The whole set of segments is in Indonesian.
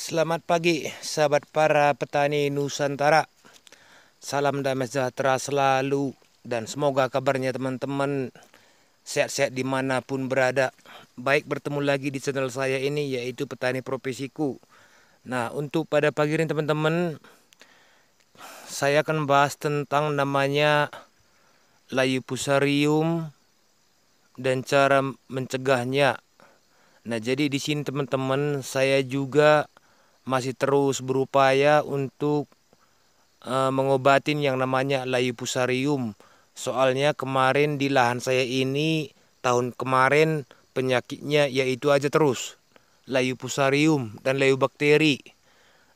Selamat pagi, sahabat para petani Nusantara. Salam damai sejahtera selalu dan semoga kabarnya teman-teman sehat-sehat dimanapun berada. Baik, bertemu lagi di channel saya ini yaitu Petani Profesiku. Nah, untuk pada pagi ini teman-teman, saya akan bahas tentang namanya layu fusarium dan cara mencegahnya. Nah, jadi di sini teman-teman saya juga masih terus berupaya untuk mengobatin yang namanya layu fusarium. Soalnya kemarin di lahan saya ini tahun kemarin penyakitnya yaitu aja terus layu fusarium dan layu bakteri.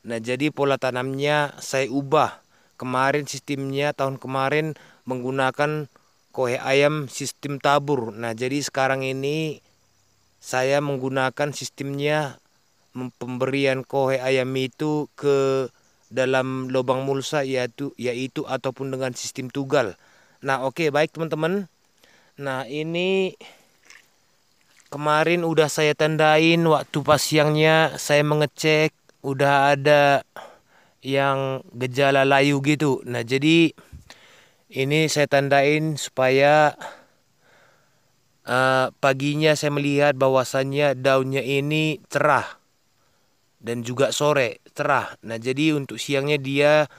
Nah, jadi pola tanamnya saya ubah. Kemarin sistemnya tahun kemarin menggunakan kohe ayam sistem tabur. Nah, jadi sekarang ini saya menggunakan sistemnya pemberian kohe ayam itu ke dalam lubang mulsa yaitu ataupun dengan sistem tugal. Nah, oke, baik teman-teman. Nah, ini kemarin udah saya tandain waktu pas siangnya saya mengecek udah ada yang gejala layu gitu. Nah, jadi ini saya tandain supaya paginya saya melihat bahwasannya daunnya ini cerah dan juga sore cerah. Nah, jadi untuk siangnya dia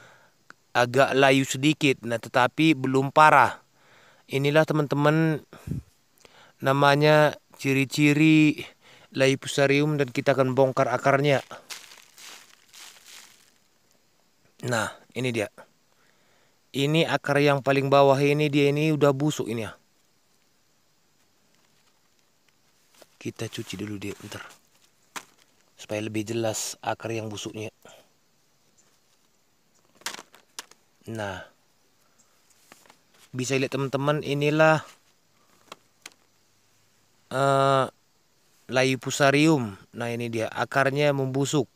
agak layu sedikit, nah tetapi belum parah. Inilah teman-teman namanya ciri-ciri layu fusarium dan kita akan bongkar akarnya. Nah, ini dia. Ini akar yang paling bawah ini dia ini udah busuk ini ya. Kita cuci dulu dia bentar. Supaya lebih jelas akar yang busuknya. Nah, bisa lihat teman-teman, inilah layu fusarium. Nah, ini dia akarnya membusuk.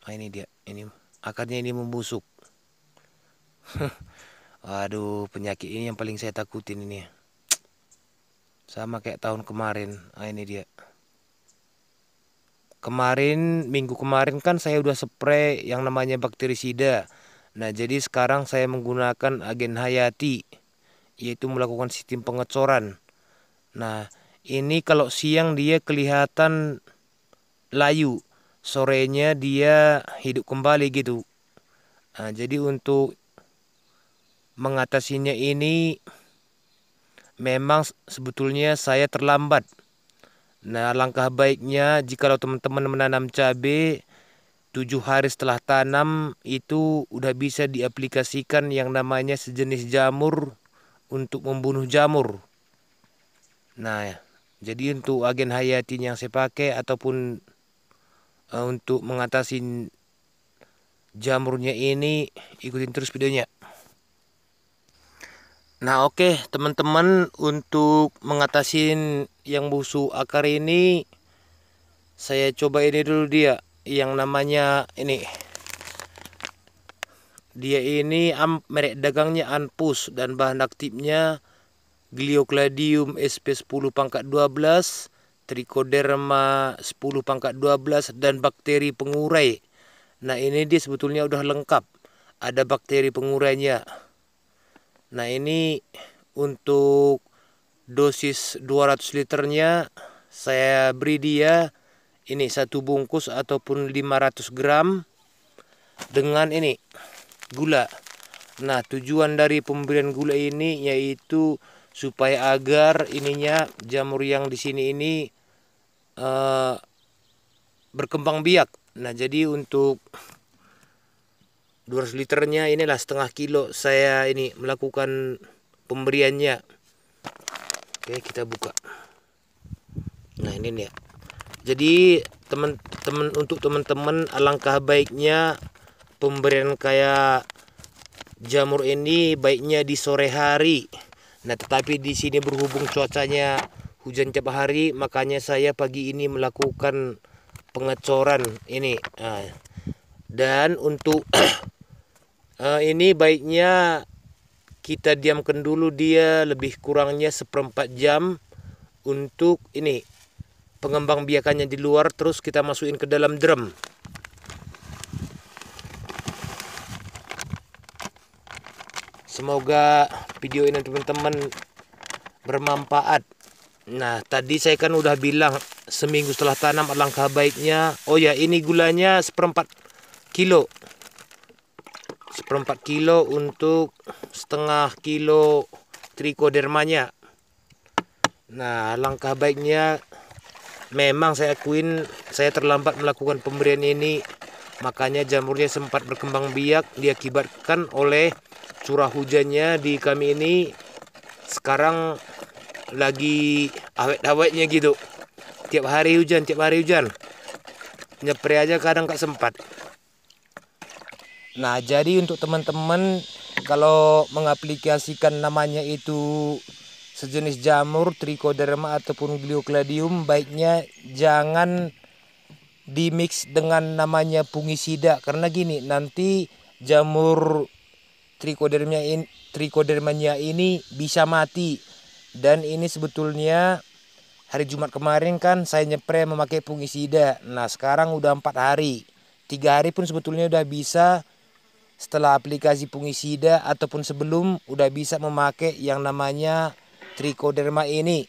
Nah, ini dia, ini akarnya ini membusuk. Aduh, penyakit ini yang paling saya takutin ini. Sama kayak tahun kemarin. Nah, ini dia. Minggu kemarin kan saya udah spray yang namanya bakterisida. Nah, jadi sekarang saya menggunakan agen hayati, yaitu melakukan sistem pengecoran. Nah, ini kalau siang dia kelihatan layu, sorenya dia hidup kembali gitu. Nah, jadi untuk mengatasinya ini memang sebetulnya saya terlambat. Nah, langkah baiknya jikalau teman-teman menanam cabai 7 hari setelah tanam itu udah bisa diaplikasikan yang namanya sejenis jamur untuk membunuh jamur. Nah, jadi untuk agen hayati yang saya pakai ataupun untuk mengatasi jamurnya ini, ikutin terus videonya. Nah, oke teman-teman, untuk mengatasi yang busuk akar ini saya coba ini dulu dia yang namanya ini. Dia ini merek dagangnya Anpus dan bahan aktifnya Gliocladium sp10-12, Trichoderma 10-12 dan bakteri pengurai. Nah, ini dia sebetulnya udah lengkap. Ada bakteri pengurainya. Nah, ini untuk dosis 200 liternya saya beri dia ini 1 bungkus ataupun 500 gram dengan ini gula. Nah, tujuan dari pemberian gula ini yaitu supaya agar ininya jamur yang di sini ini berkembang biak. Nah, jadi untuk 200 liternya inilah setengah kilo saya ini melakukan pemberiannya. Oke, kita buka. Nah, ini nih. Jadi untuk teman-teman alangkah baiknya pemberian kayak jamur ini baiknya di sore hari. Nah, tetapi di sini berhubung cuacanya hujan tiap hari, makanya saya pagi ini melakukan pengecoran ini. Nah, dan untuk ini baiknya kita diamkan dulu dia lebih kurangnya 1/4 jam untuk ini pengembang biakannya di luar, terus kita masukin ke dalam drum. Semoga video ini teman-teman bermanfaat. Nah, tadi saya kan udah bilang seminggu setelah tanam alangkah baiknya. Oh ya, ini gulanya seperempat kilo. Seperempat kilo untuk setengah kilo trichodermanya. Nah, alangkah baiknya, memang saya akuin saya terlambat melakukan pemberian ini. Makanya jamurnya sempat berkembang biak diakibatkan oleh curah hujannya di kami ini sekarang lagi awet-awetnya gitu. Tiap hari hujan. Nyepre aja kadang gak sempat. Nah, jadi untuk teman-teman kalau mengaplikasikan namanya itu sejenis jamur Trichoderma ataupun Gliocladium, baiknya jangan dimix dengan namanya fungisida, karena gini, nanti jamur trichodermanya ini bisa mati. Dan ini sebetulnya hari Jumat kemarin kan saya nyepre memakai fungisida. Nah, sekarang udah 4 hari. 3 hari pun sebetulnya udah bisa. Setelah aplikasi fungisida ataupun sebelum udah bisa memakai yang namanya Trichoderma ini.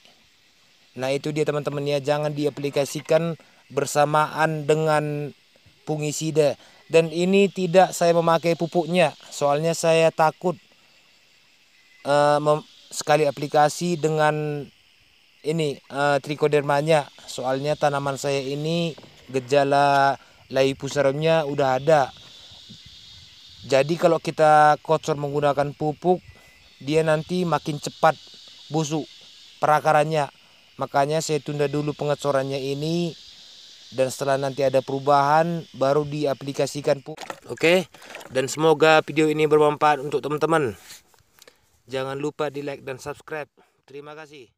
Nah, itu dia teman-teman ya, jangan diaplikasikan bersamaan dengan fungisida. Dan ini tidak saya memakai pupuknya, soalnya saya takut sekali aplikasi dengan ini trichodermanya. Soalnya tanaman saya ini gejala Leipusaremnya udah ada. Jadi kalau kita kocor menggunakan pupuk, dia nanti makin cepat busuk perakarannya. Makanya saya tunda dulu pengecorannya ini, dan setelah nanti ada perubahan baru diaplikasikan pupuk. Oke, dan semoga video ini bermanfaat untuk teman-teman. Jangan lupa di like dan subscribe. Terima kasih.